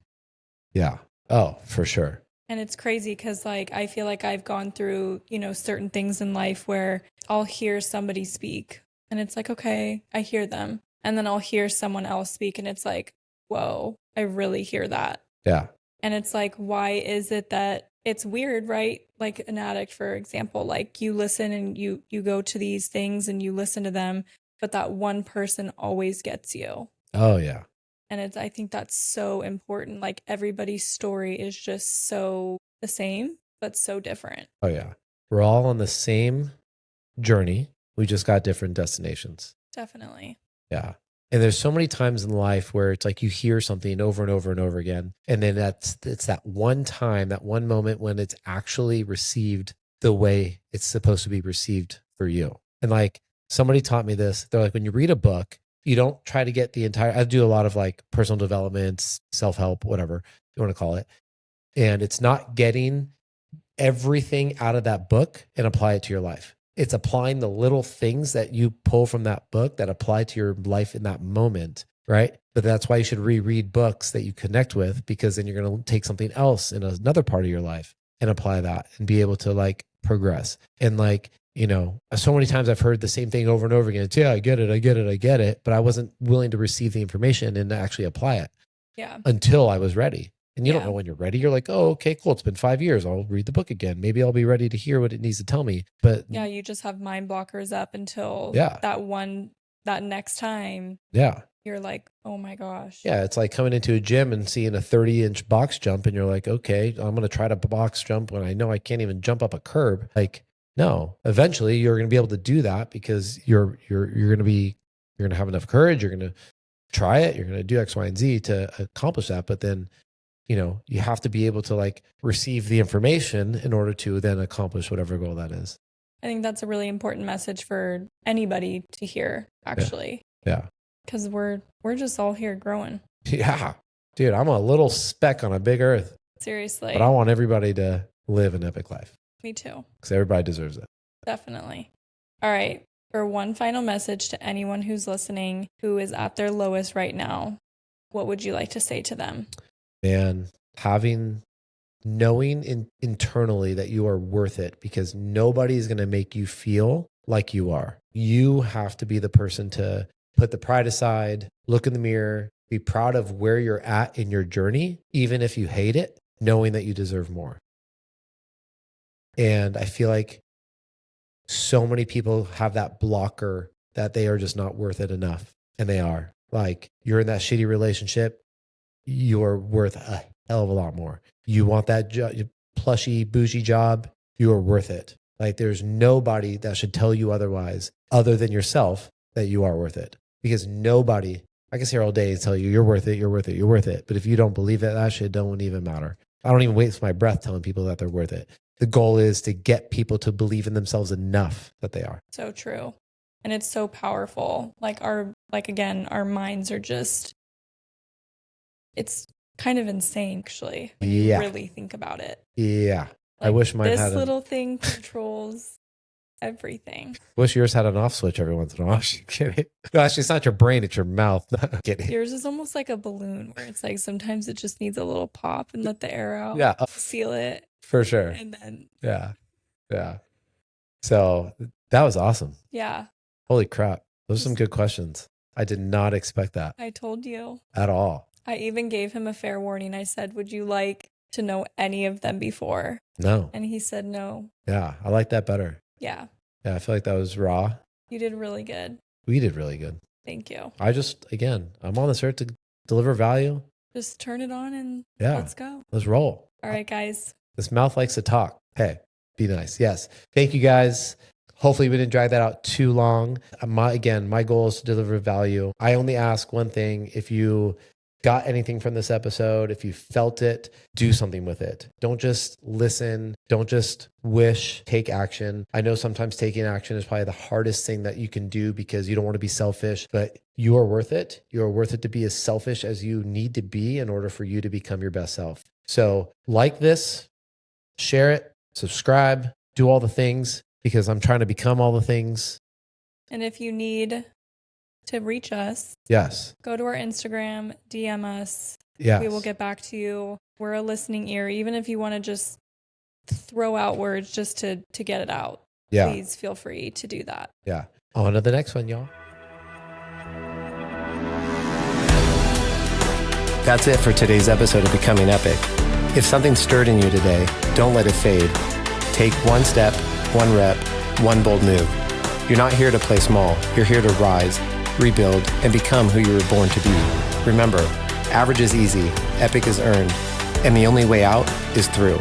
Yeah. Oh, for sure. And it's crazy because like I feel like I've gone through, certain things in life where I'll hear somebody speak and it's like, okay, I hear them. And then I'll hear someone else speak and it's like, whoa, I really hear that. Yeah. And it's like, why is it that it's weird, right? Like an addict, for example, like you listen and you go to these things and you listen to them, but that one person always gets you. Oh, yeah. And I think that's so important. Like everybody's story is just so the same, but so different. Oh, yeah. We're all on the same journey. We just got different destinations. Definitely. Yeah. And there's so many times in life where it's like you hear something over and over and over again. And then it's that one time, that one moment when it's actually received the way it's supposed to be received for you. And like somebody taught me this. They're like, when you read a book, you don't try to get the entire, I do a lot of like personal development, self-help, whatever you want to call it. And it's not getting everything out of that book and apply it to your life. It's applying the little things that you pull from that book that apply to your life in that moment, right? But that's why you should reread books that you connect with, because then you're going to take something else in another part of your life and apply that and be able to like progress. And like, so many times I've heard the same thing over and over again. It's, yeah, I get it. But I wasn't willing to receive the information and to actually apply it until I was ready. And you don't know when you're ready. You're like, oh, okay, cool. It's been 5 years. I'll read the book again. Maybe I'll be ready to hear what it needs to tell me. But yeah, you just have mind blockers up until that next time. Yeah. You're like, oh my gosh. Yeah. It's like coming into a gym and seeing a 30-inch box jump. And you're like, okay, I'm going to try to box jump when I know I can't even jump up a curb. Like, no, eventually you're going to be able to do that because you're going to have enough courage. You're going to try it. You're going to do X, Y, and Z to accomplish that. But then, you have to be able to like receive the information in order to then accomplish whatever goal that is. I think that's a really important message for anybody to hear, actually. Yeah. Because we're just all here growing. Yeah. Dude, I'm a little speck on a big earth. Seriously. But I want everybody to live an epic life. Me too. Because everybody deserves it. Definitely. All right. For one final message to anyone who's listening who is at their lowest right now, what would you like to say to them? Man, knowing internally that you are worth it, because nobody is going to make you feel like you are. You have to be the person to put the pride aside, look in the mirror, be proud of where you're at in your journey, even if you hate it, knowing that you deserve more. And I feel like so many people have that blocker that they are just not worth it enough. And they are. Like, you're in that shitty relationship, you're worth a hell of a lot more. You want that plushy, bougie job, you are worth it. Like, there's nobody that should tell you otherwise other than yourself that you are worth it. Because nobody, I can sit here all day and tell you, you're worth it, you're worth it, you're worth it. But if you don't believe it, that shit don't even matter. I don't even waste my breath telling people that they're worth it. The goal is to get people to believe in themselves enough that they are. So true. And it's so powerful. Our minds are just, it's kind of insane, actually, when you really think about it. Yeah. Like, I wish mine had this little thing controls everything. Wish yours had an off switch every once in a while. I'm kidding. No, actually, it's not your brain, it's your mouth. No, I'm kidding. Yours is almost like a balloon where it's like sometimes it just needs a little pop and let the air out. Yeah. Seal it. For sure. And then. Yeah. So that was awesome. Yeah. Holy crap. Those are some good questions. I did not expect that. I told you. At all. I even gave him a fair warning. I said, would you like to know any of them before? No. And he said no. Yeah, I like that better. Yeah. Yeah, I feel like that was raw. You did really good. We did really good. Thank you. I'm on this earth to deliver value. Just turn it on and let's go. Let's roll. All right, guys. This mouth likes to talk. Hey, be nice. Yes. Thank you, guys. Hopefully we didn't drag that out too long. My goal is to deliver value. I only ask one thing. If you got anything from this episode, if you felt it, do something with it. Don't just listen. Don't just wish, take action. I know sometimes taking action is probably the hardest thing that you can do because you don't want to be selfish, but you are worth it. You are worth it to be as selfish as you need to be in order for you to become your best self. So like this, share it, subscribe, do all the things because I'm trying to become all the things. And if you need to reach us, yes, go to our Instagram, DM us. Yes. We will get back to you. We're a listening ear. Even if you want to just throw out words just to get it out, please feel free to do that. Yeah. On to the next one, y'all. That's it for today's episode of Becoming Epic. If something stirred in you today, don't let it fade. Take one step, one rep, one bold move. You're not here to play small. You're here to rise, rebuild, and become who you were born to be. Remember, average is easy, epic is earned, and the only way out is through.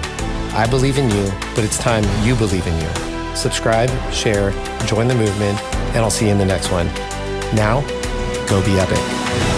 I believe in you, but it's time you believe in you. Subscribe, share, join the movement, and I'll see you in the next one. Now, go be epic.